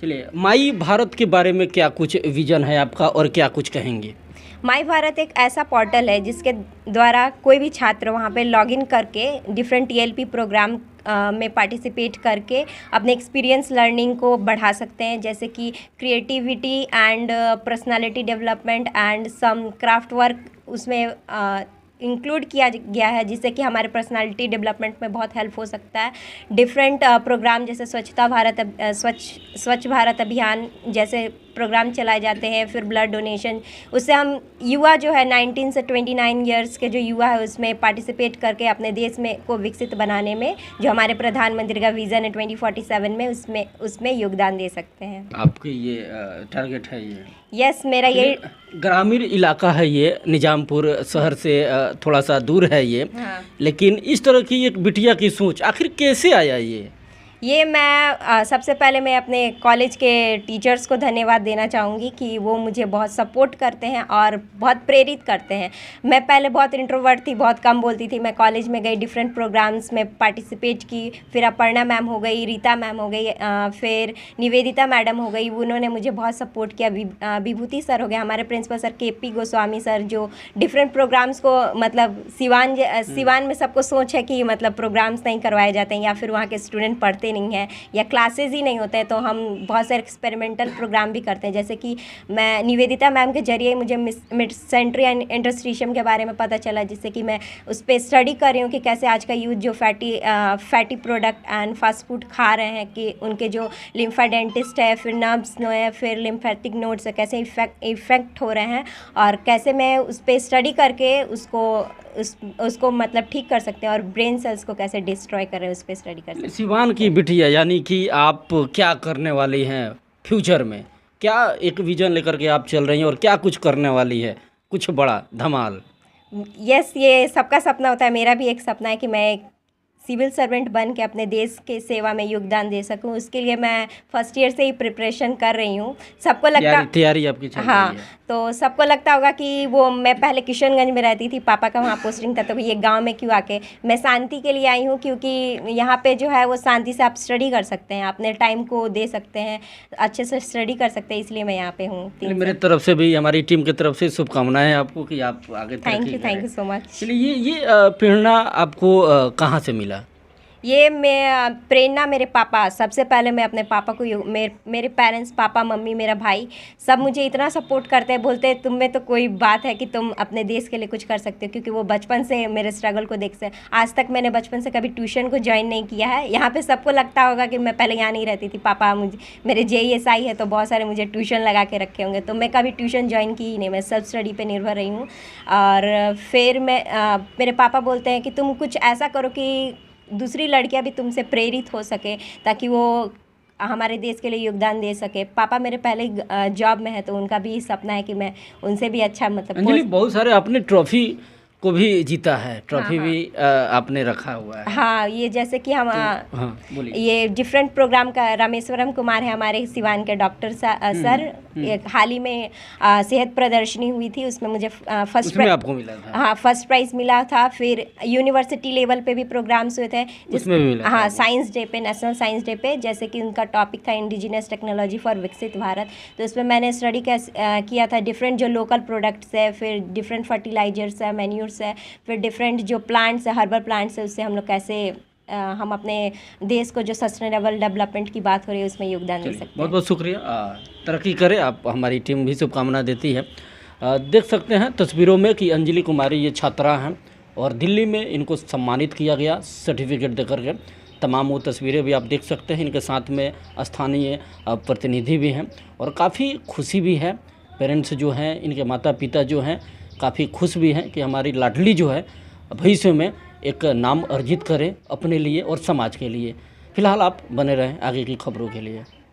चलिए, माई भारत के बारे में क्या कुछ विज़न है आपका और क्या कुछ कहेंगे? माई भारत एक ऐसा पोर्टल है जिसके द्वारा कोई भी छात्र वहाँ पे लॉगिन करके डिफरेंट टीएलपी प्रोग्राम में पार्टिसिपेट करके अपने एक्सपीरियंस लर्निंग को बढ़ा सकते हैं, जैसे कि creativity and personality development and some craft work उसमें इंक्लूड किया गया है, जिससे कि हमारे पर्सनालिटी डेवलपमेंट में बहुत हेल्प हो सकता है। डिफरेंट प्रोग्राम जैसे स्वच्छ भारत अभियान जैसे प्रोग्राम चलाए जाते हैं, फिर ब्लड डोनेशन, उससे हम युवा जो है 19 से 29 इयर्स के जो युवा है उसमें पार्टिसिपेट करके अपने देश में को विकसित बनाने में जो हमारे प्रधानमंत्री का विज़न है 2047 में उसमें योगदान दे सकते हैं। आपके ये टारगेट है ये? यस, मेरा ये ग्रामीण इलाका है, ये निजामपुर शहर से थोड़ा सा दूर है ये। हाँ। लेकिन इस तरह की एक बिटिया की सोच आखिर कैसे आया ये? मैं सबसे पहले मैं अपने कॉलेज के टीचर्स को धन्यवाद देना चाहूँगी कि वो मुझे बहुत सपोर्ट करते हैं और बहुत प्रेरित करते हैं। मैं पहले बहुत इंट्रोवर्ट थी, बहुत कम बोलती थी। मैं कॉलेज में गई, डिफरेंट प्रोग्राम्स में पार्टिसिपेट की, फिर अपर्णा मैम हो गई, रीता मैम हो गई, फिर निवेदिता मैडम हो गई, उन्होंने मुझे बहुत सपोर्ट किया। विभूति सर हो गए, हमारे principal sir KP Goswami sir, जो डिफरेंट प्रोग्राम्स को मतलब सिवान में सबको सोच है कि मतलब प्रोग्राम्स नहीं करवाए जाते हैं या फिर वहाँ के स्टूडेंट पढ़ते नहीं है या क्लासेस ही नहीं होते हैं, तो हम बहुत सारे एक्सपेरिमेंटल प्रोग्राम भी करते हैं। जैसे कि मैं निवेदिता मैम के जरिए मुझे मिड सेंट्री एंड इंटरस्टिशियम के बारे में पता चला, जिससे कि मैं उस पर स्टडी कर रही हूँ कि कैसे आज का यूथ जो fatty product and fast food खा रहे हैं कि उनके जो लिम्फाडेंटिस्ट है, फिर नर्व्स है, फिर लिम्फेटिक नोड्स है, कैसे इफेक्ट हो रहे हैं और कैसे मैं उस पर स्टडी करके उसको मतलब ठीक कर सकते हैं और ब्रेन सेल्स को कैसे डिस्ट्रॉय कर रहे हैं उस पर स्टडी कर सकते हैं। सिवान की बिटिया, यानी कि आप क्या करने वाली हैं फ्यूचर में? क्या एक विजन लेकर के आप चल रही हैं और क्या कुछ करने वाली है, कुछ बड़ा धमाल? यस, ये सबका सपना होता है, मेरा भी एक सपना है कि मैं एक सिविल सर्वेंट बन के अपने देश के सेवा में योगदान दे सकूं। उसके लिए मैं फर्स्ट ईयर से ही प्रिपरेशन कर रही हूँ। सबको लगता तैयारी आपकी चल हाँ रही है। तो सबको लगता होगा कि वो मैं पहले किशनगंज में रहती थी, पापा का वहाँ पोस्टिंग था, तो ये गांव में क्यों आके। मैं शांति के लिए आई हूँ, क्योंकि यहाँ पे जो है वो शांति से आप स्टडी कर सकते हैं, अपने टाइम को दे सकते हैं, अच्छे से स्टडी कर सकते हैं, इसलिए मैं यहाँ पे हूँ। मेरे तरफ से भी, हमारी टीम की तरफ से शुभकामनाएं आपको कि आप आगे थैंक यू सो मच। चलिए, ये प्रेरणा आपको कहाँ से मिला? ये मैं प्रेरणा मेरे पापा, सबसे पहले मैं अपने पापा को मेरे पेरेंट्स, पापा मम्मी मेरा भाई सब मुझे इतना सपोर्ट करते हैं, बोलते हैं तुम में तो कोई बात है कि तुम अपने देश के लिए कुछ कर सकते हो, क्योंकि वो बचपन से मेरे स्ट्रगल को देखते हैं। आज तक मैंने बचपन से कभी ट्यूशन को ज्वाइन नहीं किया है। यहाँ पे सबको लगता होगा कि मैं पहले यहाँ नहीं रहती थी, पापा मेरे JESI है तो बहुत सारे मुझे ट्यूशन लगा के रखे होंगे, तो मैं कभी ट्यूशन ज्वाइन की ही नहीं, मैं सेल्फ स्टडी पर निर्भर रही हूँ। और फिर मेरे पापा बोलते हैं कि तुम कुछ ऐसा करो कि दूसरी लड़कियां भी तुमसे प्रेरित हो सके, ताकि वो हमारे देश के लिए योगदान दे सके। पापा मेरे पहले जॉब में है, तो उनका भी सपना है कि मैं उनसे भी अच्छा मतलब। अंजलि, बहुत सारे आपने ट्रॉफी को भी जीता है, ट्रॉफी हाँ, भी आपने रखा हुआ है। हाँ, ये जैसे कि हम ये डिफरेंट प्रोग्राम का रामेश्वरम कुमार है हमारे सिवान के डॉक्टर सर, हाल ही में सेहत प्रदर्शनी हुई थी, उसमें मुझे फर्स्ट प्राइज आपको मिला था। हाँ, फर्स्ट प्राइज़ मिला था। फिर यूनिवर्सिटी लेवल पे भी प्रोग्राम्स हुए थे, उसमें भी मिला। हाँ, साइंस डे पे, नेशनल साइंस डे पे, जैसे कि उनका टॉपिक था इंडिजिनस टेक्नोलॉजी फॉर विकसित भारत, तो उसमें मैंने स्टडी किया था डिफरेंट जो लोकल प्रोडक्ट्स है, फिर डिफरेंट फर्टिलाइजर्स है, मैन्यूर्स है, फिर डिफरेंट जो प्लांट्स है, हर्बल प्लांट्स है, उससे हम लोग कैसे हम अपने देश को जो सस्टेनेबल डेवलपमेंट की बात हो रही है उसमें योगदान दे सकते हैं। बहुत बहुत शुक्रिया, तरक्की करें आप, हमारी टीम भी शुभकामना देती है। देख सकते हैं तस्वीरों में कि अंजलि कुमारी ये छात्रा हैं और दिल्ली में इनको सम्मानित किया गया सर्टिफिकेट देकर के। तमाम वो तस्वीरें भी आप देख सकते हैं, इनके साथ में स्थानीय प्रतिनिधि भी हैं और काफ़ी खुशी भी है। पेरेंट्स जो हैं, इनके माता पिता जो हैं, काफ़ी खुश भी हैं कि हमारी लाडली जो है भविष्य में एक नाम अर्जित करें अपने लिए और समाज के लिए। फ़िलहाल आप बने रहें आगे की खबरों के लिए।